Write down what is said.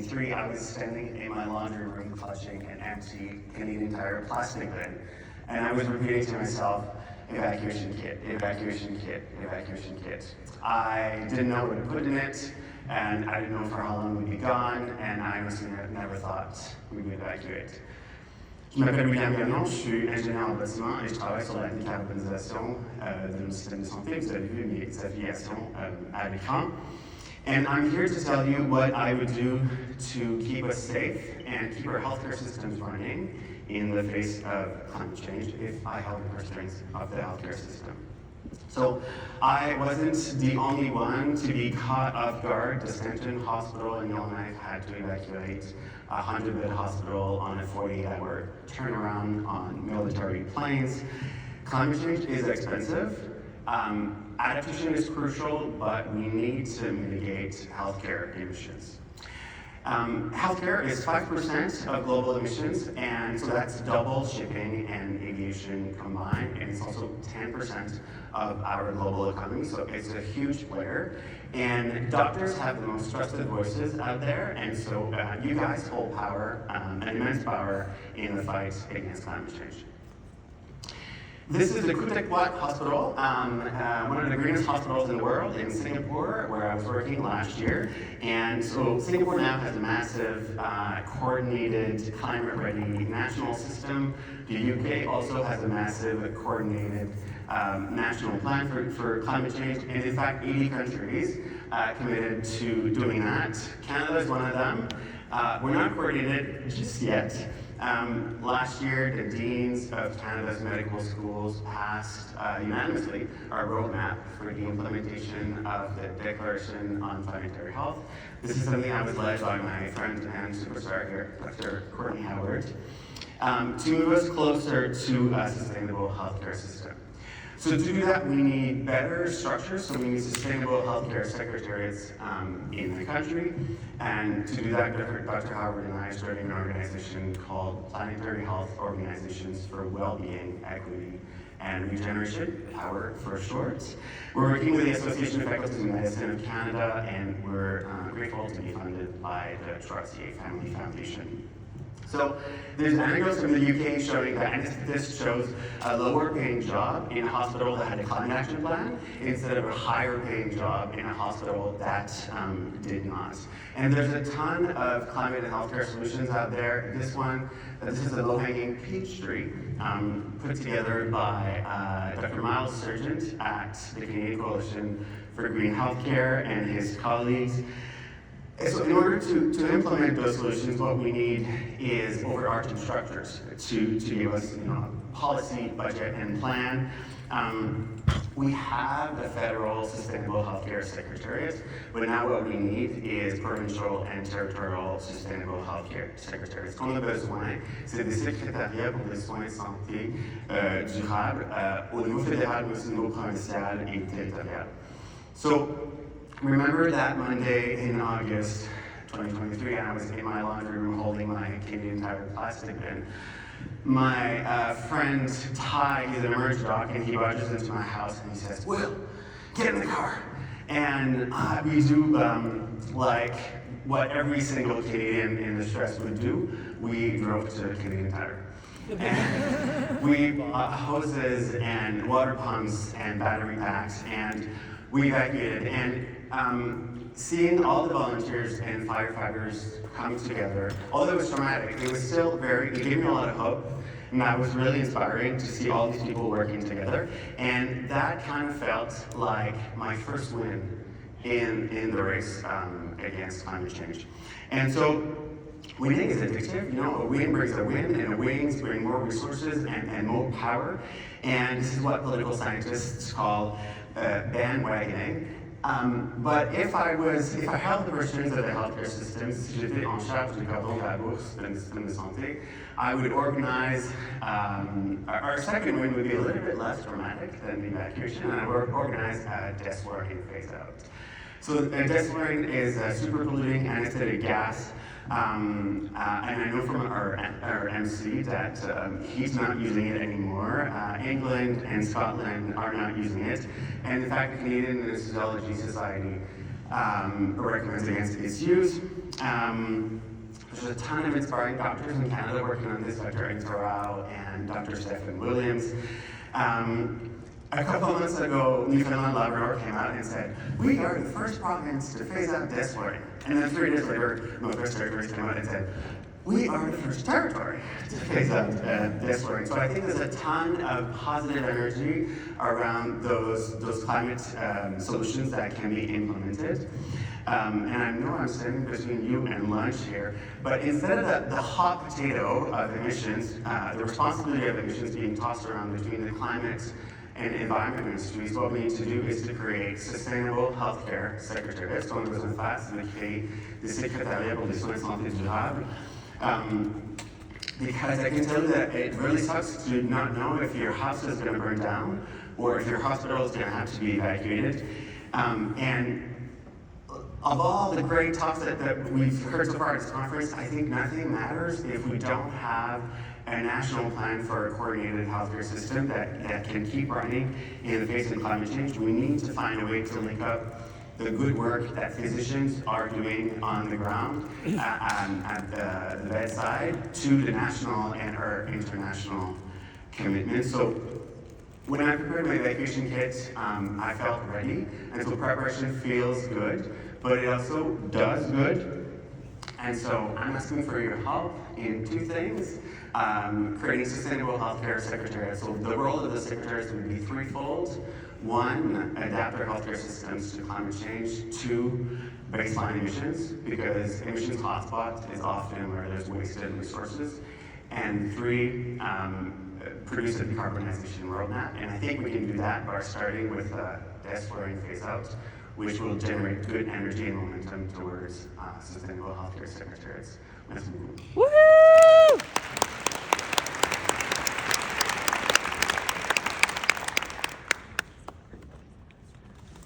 1983, I was standing in my laundry room clutching an empty Canadian Tire plastic bin, and I was repeating to myself, evacuation kit, evacuation kit, evacuation kit. I didn't know what to put in it, and I didn't know for how long we'd be gone, and I honestly never thought we would evacuate. Je m'appelle William Gagnon, je suis ingénieur en bâtiment et je travaille sur la décarbonisation de nos systèmes de santé. Vous avez vu mes affiliations à l'écran. And I'm here to tell you what I would do to keep us safe and keep our healthcare systems running in the face of climate change if I held the purse strings of the healthcare system. So I wasn't the only one to be caught off guard. The Stanton Hospital in Yellowknife had to evacuate a 100-bed hospital on a 48-hour turnaround on military planes. Climate change is expensive. Adaptation is crucial, but we need to mitigate healthcare emissions. Healthcare is 5% of global emissions, and so that's double shipping and aviation combined, and it's also 10% of our global economy, so it's a huge player. And doctors have the most trusted voices out there, and so you guys hold power, an immense power in the fight against climate change. This is the Kutekwat Hospital, one of the greenest hospitals in the world in Singapore, where I was working last year. And so Singapore now has a massive, coordinated, climate-ready national system. The UK also has a massive, coordinated national plan for climate change. And in fact, 80 countries committed to doing that. Canada is one of them. We're not coordinated just yet. Last year, the deans of Canada's medical schools passed unanimously our roadmap for the implementation of the Declaration on Planetary Health. This is something I was led by my friend and superstar here, Dr. Courtney Howard, to move us closer to a sustainable healthcare system. So to do that, we need better structures, so we need Sustainable Healthcare Secretariats in the country. And to do that, Dr. Howard and I are starting an organization called Planetary Health Organizations for Wellbeing, Equity, and Regeneration, POWER for short. We're working with the Association of Faculties of Medicine of Canada, and we're grateful to be funded by the Trottier Family Foundation. So there's anecdotes from the UK showing that this shows a lower paying job in a hospital that had a climate action plan instead of a higher paying job in a hospital that did not. And there's a ton of climate and healthcare solutions out there. This is a low-hanging peach tree put together by Dr. Miles Sargent at the Canadian Coalition for Green Healthcare and his colleagues. So in order to implement those solutions, what we need is overarching structures to give us policy, budget, and plan. We have the federal Sustainable Healthcare Secretariats, but now what we need is provincial and territorial Sustainable Healthcare Secretariats. Ce qu'on a besoin, c'est des secrétariats pour les soins de santé durables au niveau fédéral, mais aussi au niveau provincial et territorial. So, remember that Monday in August 2023, and I was in my laundry room holding my Canadian Tire plastic bin. My friend Ty, he's an emerge doc, and he barges into my house and he says, "Will, get in the car." And we do like what every single Canadian in distress would do. We drove to Canadian Tire. And we bought hoses and water pumps and battery packs, and we evacuated. And seeing all the volunteers and firefighters come together, although it was traumatic, it was still it gave me a lot of hope. And that was really inspiring to see all these people working together. And that kind of felt like my first win in the race against climate change. And so winning is addictive. A win brings a win, and wins bring more resources and more power. And this is what political scientists call bandwagoning. But if I held the restraints of the healthcare system, si j'étais en charge du cordon de la bourse d'un système de santé, I would organize, our second win would be a little bit less dramatic than the evacuation, and I would organize a desflurane phase out. So desflurane is a superpolluting anaesthetic gas. And I know from our MC that he's not using it anymore. England and Scotland are not using it. And in fact, the Canadian Anesthesiology Society recommends against its use. There's a ton of inspiring doctors in Canada working on this, Dr. Rao and Dr. Stephen Williams. A couple of months ago, Newfoundland and Labrador came out and said, we are the first province to phase out desflurane. And then 3 days later, Northwest Territories came out and said, we are the first territory to phase out desflurane. So I think there's a ton of positive energy around those climate solutions that can be implemented. And I know I'm standing between you and lunch here, but instead of the hot potato of emissions, the responsibility of emissions being tossed around between the climate and environment ministries, what we need to do is to create Sustainable Healthcare Secretariats, dont on a besoin de faire, c'est de créer des secrétariats pour des soins de santé durables. Because I can tell you that it really sucks to not know if your house is going to burn down or if your hospital is going to have to be evacuated. And of all the great talks that we've heard so far at this conference, I think nothing matters if we don't have a national plan for a coordinated healthcare system that can keep running in the face of climate change. We need to find a way to link up the good work that physicians are doing on the ground at the bedside to the national and our international commitments. So when I prepared my evacuation kit, I felt ready, and so preparation feels good, but it also does good. And so I'm asking for your help in 2 things. Creating Sustainable Healthcare Secretariats. So the role of the secretaries would be threefold. 1, adapt our healthcare systems to climate change. 2, baseline emissions, because emissions hotspot is often where there's wasted resources. And 3, produce a decarbonization roadmap. And I think we can do that by starting with desflurane phase out, which will generate good energy and momentum towards Sustainable Healthcare Secretariats. Merci beaucoup.